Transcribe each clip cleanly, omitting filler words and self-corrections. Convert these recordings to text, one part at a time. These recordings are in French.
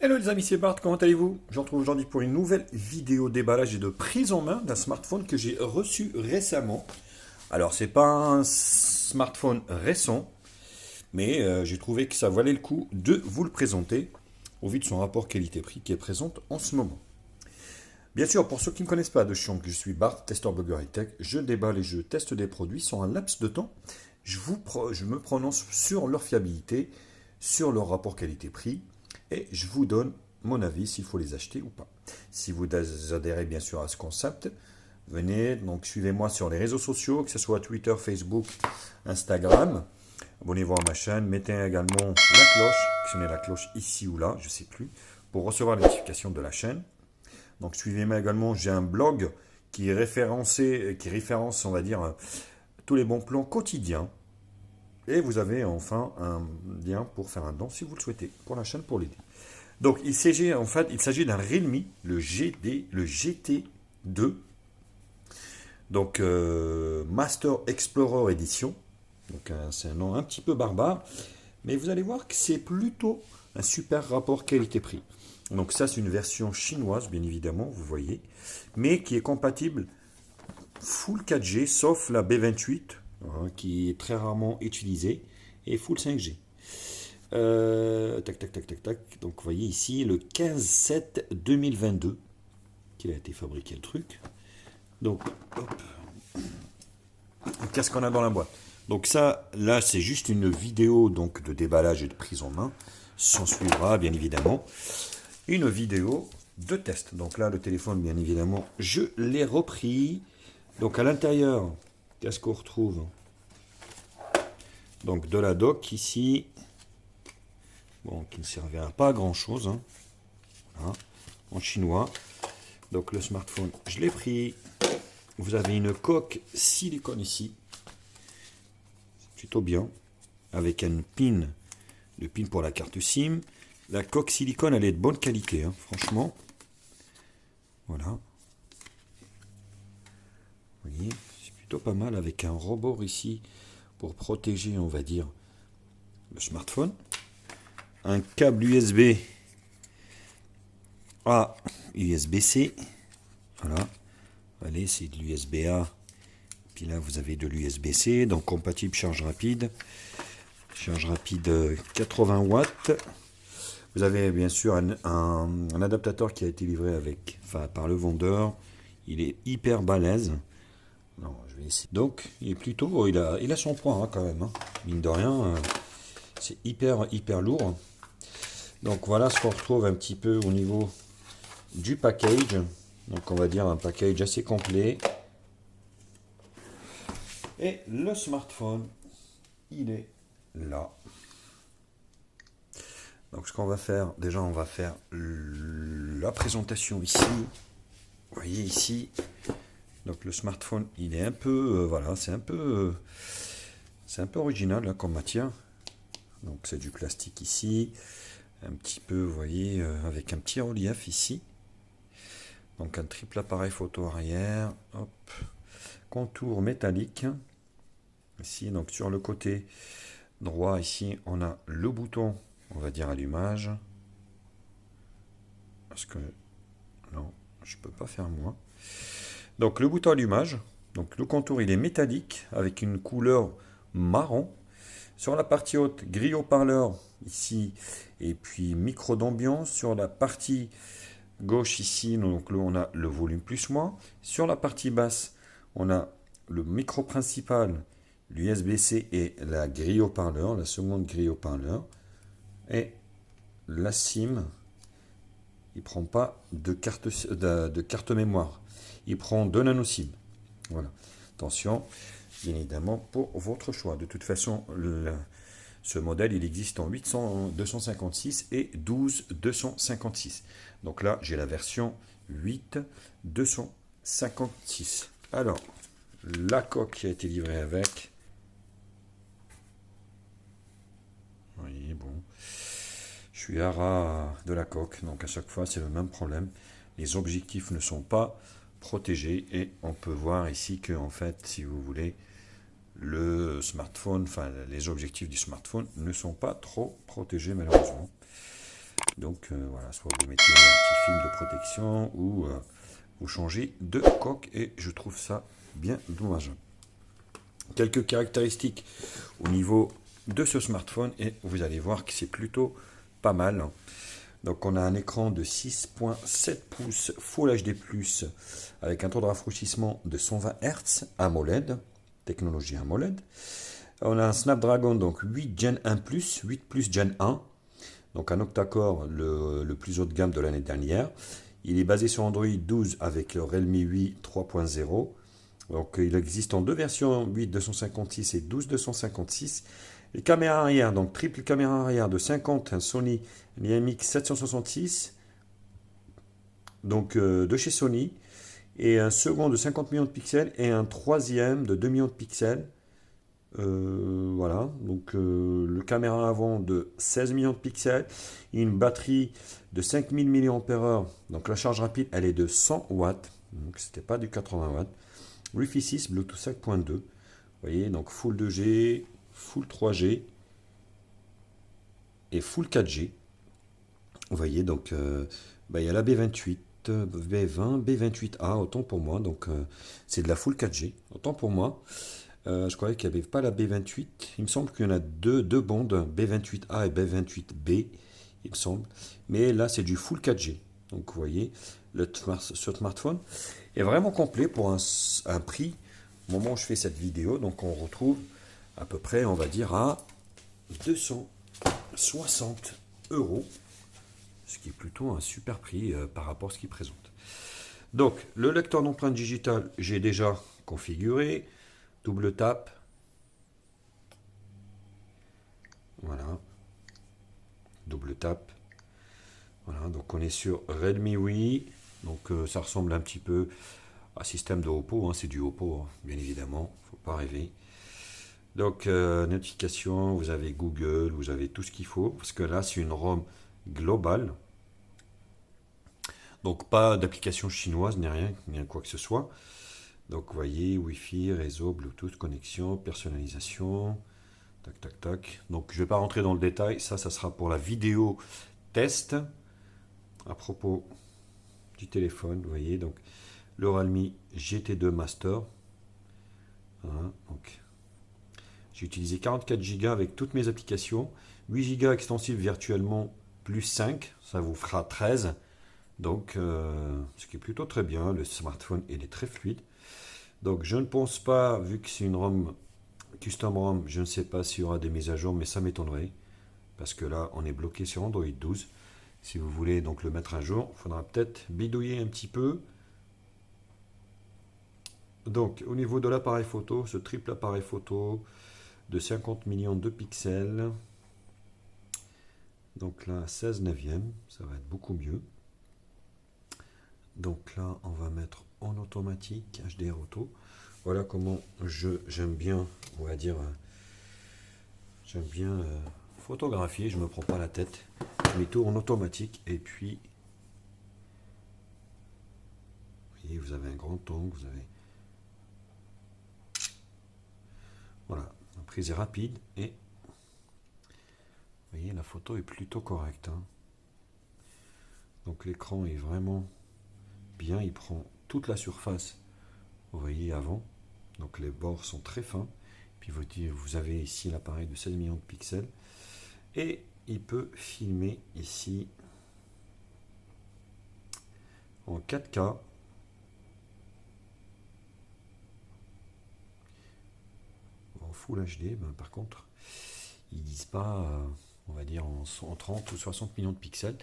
Hello les amis, c'est Bart, comment allez-vous? Je vous retrouve aujourd'hui pour une nouvelle vidéo déballage et de prise en main d'un smartphone que j'ai reçu récemment. Alors c'est pas un smartphone récent, mais j'ai trouvé que ça valait le coup de vous le présenter au vu de son rapport qualité-prix qui est présent en ce moment. Bien sûr, pour ceux qui ne connaissent pas de Chion, je suis Bart, testeur blogueur high-tech, je déballe et je teste des produits sur un laps de temps. Je me prononce sur leur fiabilité, sur leur rapport qualité-prix, et je vous donne mon avis s'il faut les acheter ou pas. Si vous adhérez bien sûr à ce concept, venez, donc suivez-moi sur les réseaux sociaux, que ce soit Twitter, Facebook, Instagram. Abonnez-vous à ma chaîne, mettez également la cloche, actionnez la cloche ici ou là, je ne sais plus, pour recevoir les notifications de la chaîne. Donc suivez-moi également, j'ai un blog qui est référencé, qui référence, on va dire, tous les bons plans quotidiens. Et vous avez enfin un lien pour faire un don si vous le souhaitez pour la chaîne pour l'aider. Donc il s'agit d'un Realme, le GT2, donc Master Explorer Edition. Donc c'est un nom un petit peu barbare, mais vous allez voir que c'est plutôt un super rapport qualité-prix. Donc ça c'est une version chinoise bien évidemment, vous voyez, mais qui est compatible full 4G sauf la B28 qui est très rarement utilisée et full 5G. Tac, tac, tac, tac, tac. Donc, vous voyez ici le 15/7/2022 qu'il a été fabriqué le truc. Donc, hop. Qu'est-ce qu'on a dans la boîte? Donc ça, là, c'est juste une vidéo donc de déballage et de prise en main. S'en suivra, bien évidemment, une vidéo de test. Donc là, le téléphone, bien évidemment, je l'ai repris. Donc à l'intérieur, qu'est-ce qu'on retrouve? Donc de la dock ici. Bon, qui ne servira pas à grand chose, hein. Voilà, en chinois. Donc le smartphone, je l'ai pris. Vous avez une coque silicone ici, c'est plutôt bien, avec un pin, le pin pour la carte SIM. La coque silicone, elle est de bonne qualité, hein, franchement. Voilà. Vous voyez, c'est plutôt pas mal avec un rebord ici pour protéger, on va dire, le smartphone. Un câble USB A, USB-C. Voilà. Allez, c'est de l'USB-A. Puis là, vous avez de l'USB-C, donc compatible charge rapide. Charge rapide 80 watts. Vous avez bien sûr un adaptateur qui a été livré par le vendeur. Il est hyper balèze. Non, je vais essayer. Donc, il est plutôt, il a son poids hein, quand même. Hein. Mine de rien, c'est hyper lourd. Donc voilà ce qu'on retrouve un petit peu au niveau du package. Donc on va dire un package assez complet. Et le smartphone, il est là. Donc ce qu'on va faire, déjà on va faire la présentation ici. Vous voyez ici. Donc le smartphone, il est un peu, voilà, c'est un peu original là, comme matière. Donc c'est du plastique ici. Un petit peu, vous voyez, avec un petit relief ici. Donc un triple appareil photo arrière. Hop. Contour métallique. Ici, donc sur le côté droit, ici, on a le bouton, on va dire allumage. Parce que, non, je peux pas faire moins. Donc le bouton allumage. Donc le contour, il est métallique avec une couleur marron. Sur la partie haute, grille haut-parleur ici, et puis micro d'ambiance. Sur la partie gauche ici, donc là, on a le volume plus moins. Sur la partie basse, on a le micro principal, l'USB-C et la grille haut-parleur, la seconde grille haut-parleur. Et la SIM, il ne prend pas de carte mémoire. Il prend 2 nano SIM. Voilà. Attention, bien évidemment, pour votre choix. De toute façon, ce modèle, il existe en 800-256 et 12-256. Donc là, j'ai la version 8-256. Alors, la coque qui a été livrée avec. Oui, bon. Je suis à ras de la coque, donc à chaque fois, c'est le même problème. Les objectifs ne sont pas protégés et on peut voir ici que, en fait, si vous voulez, le smartphone, enfin les objectifs du smartphone ne sont pas trop protégés malheureusement. Donc voilà, soit vous mettez un petit film de protection ou vous changez de coque et je trouve ça bien dommage. Quelques caractéristiques au niveau de ce smartphone et vous allez voir que c'est plutôt pas mal. Donc on a un écran de 6.7 pouces Full HD+, avec un taux de rafraîchissement de 120 Hz AMOLED, technologie AMOLED. On a un Snapdragon donc 8 Gen 1+, 8 Plus Gen 1, donc un octa-core, le plus haut de gamme de l'année dernière. Il est basé sur Android 12 avec le Realme 8 3.0. Donc il existe en deux versions, 8-256 et 12-256. Les caméras arrière, donc triple caméra arrière de 50, un Sony IMX 766, donc de chez Sony, et un second de 50 millions de pixels et un troisième de 2 millions de pixels. Voilà, donc le caméra avant de 16 millions de pixels, une batterie de 5000 mAh, donc la charge rapide elle est de 100 watts, donc c'était pas du 80 watts. Wi-Fi 6, Bluetooth 5.2, vous voyez, donc Full 2G, Full 3G et Full 4G. Vous voyez, donc il y a la B28, B20, B28A, autant pour moi, donc c'est de la Full 4G, autant pour moi. Je croyais qu'il n'y avait pas la B28. Il me semble qu'il y en a deux bandes, B28A et B28B, il me semble. Mais là, c'est du Full 4G. Donc, vous voyez, ce smartphone est vraiment complet pour un prix, au moment où je fais cette vidéo. Donc, on retrouve à peu près, on va dire, à 260 €, ce qui est plutôt un super prix par rapport à ce qu'il présente. Donc, le lecteur d'empreintes digitales, j'ai déjà configuré. Double tap. Voilà. Double tap. Voilà, donc on est sur Redmi Wii. Donc ça ressemble un petit peu à système de Oppo. Hein, c'est du Oppo, hein, bien évidemment. Faut pas rêver. Donc notification, vous avez Google, vous avez tout ce qu'il faut. Parce que là, c'est une ROM globale. Donc pas d'application chinoise, ni rien, ni quoi que ce soit. Donc vous voyez, Wi-Fi, réseau, Bluetooth, connexion, personnalisation. Tac, tac, tac. Donc, je ne vais pas rentrer dans le détail. Ça sera pour la vidéo test. À propos du téléphone, vous voyez, donc le Realme GT2 Master. Voilà, donc, j'ai utilisé 44 Go avec toutes mes applications. 8 Go extensibles virtuellement, plus 5. Ça vous fera 13. Donc, ce qui est plutôt très bien. Le smartphone, il est très fluide. Donc, je ne pense pas, vu que c'est une ROM Custom ROM, je ne sais pas s'il y aura des mises à jour, mais ça m'étonnerait. Parce que là, on est bloqué sur Android 12. Si vous voulez donc le mettre à jour, il faudra peut-être bidouiller un petit peu. Donc, au niveau de l'appareil photo, ce triple appareil photo de 50 millions de pixels. Donc là, 16 neuvième, ça va être beaucoup mieux. Donc là, on va mettre en automatique, HDR auto. Voilà comment j'aime bien, on va dire, j'aime bien photographier, je ne me prends pas la tête. Je mets tout en automatique et puis, vous voyez, vous avez un grand angle, vous avez... Voilà, la prise est rapide et, vous voyez, la photo est plutôt correcte. Hein. Donc l'écran est vraiment bien, il prend toute la surface, vous voyez, avant. Donc les bords sont très fins. Puis vous avez ici l'appareil de 16 millions de pixels. Et il peut filmer ici en 4K. En Full HD, ben, par contre, ils disent pas, on va dire, en 30 ou 60 millions de pixels.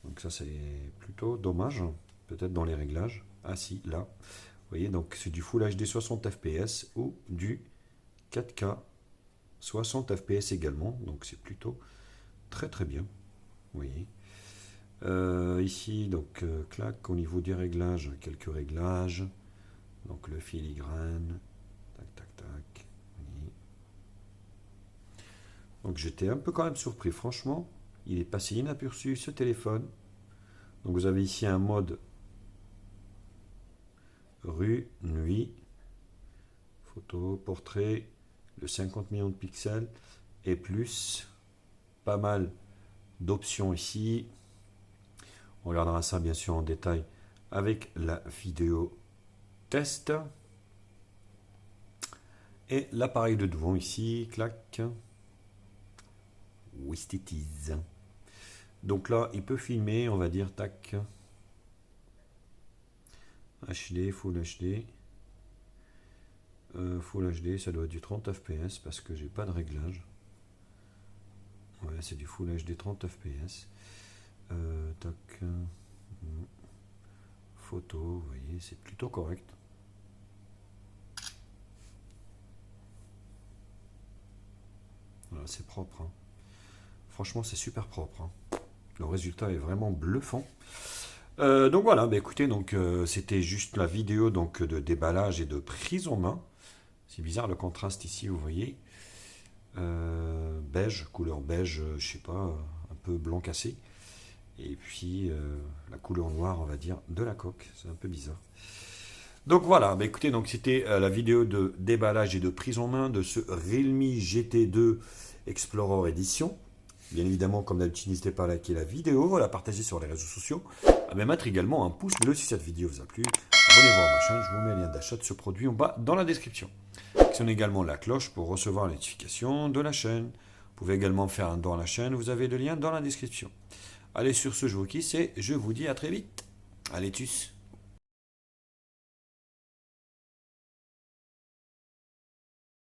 Donc ça, c'est plutôt dommage. Peut-être dans les réglages. Ah si, là. Vous voyez, donc c'est du Full HD 60 fps ou du 4K 60 fps également. Donc c'est plutôt très très bien. Vous voyez. Ici, donc, clac, au niveau des réglages, quelques réglages. Donc le filigrane. Tac, tac, tac. Voyez. Donc j'étais un peu quand même surpris. Franchement, il est passé inaperçu ce téléphone. Donc vous avez ici un mode rue, nuit, photo, portrait, le 50 millions de pixels et plus pas mal d'options ici. On regardera ça bien sûr en détail avec la vidéo test. Et l'appareil de devant ici, clac. With it is. Donc là, il peut filmer, on va dire, tac. HD, Full HD. Full HD, ça doit être du 30 fps parce que j'ai pas de réglage. Ouais, c'est du Full HD 30 fps. Tac. Photo, vous voyez, c'est plutôt correct. Voilà, c'est propre. Hein. Franchement, c'est super propre. Hein. Le résultat est vraiment bluffant. Donc voilà, bah écoutez, donc c'était juste la vidéo donc de déballage et de prise en main. C'est bizarre le contraste ici, vous voyez. Beige, couleur beige, je sais pas, un peu blanc cassé. Et puis la couleur noire, on va dire, de la coque. C'est un peu bizarre. Donc voilà, bah écoutez, donc c'était la vidéo de déballage et de prise en main de ce Realme GT2 Explorer Edition. Bien évidemment, comme d'habitude, n'hésitez pas à liker la vidéo, à la partager sur les réseaux sociaux, à me mettre également un pouce bleu si cette vidéo vous a plu. Abonnez-vous à ma chaîne, je vous mets le lien d'achat de ce produit en bas dans la description. Actionnez également la cloche pour recevoir les notifications de la chaîne. Vous pouvez également faire un don à la chaîne, vous avez le lien dans la description. Allez, sur ce, je vous quitte et je vous dis à très vite. Allez, tchuss!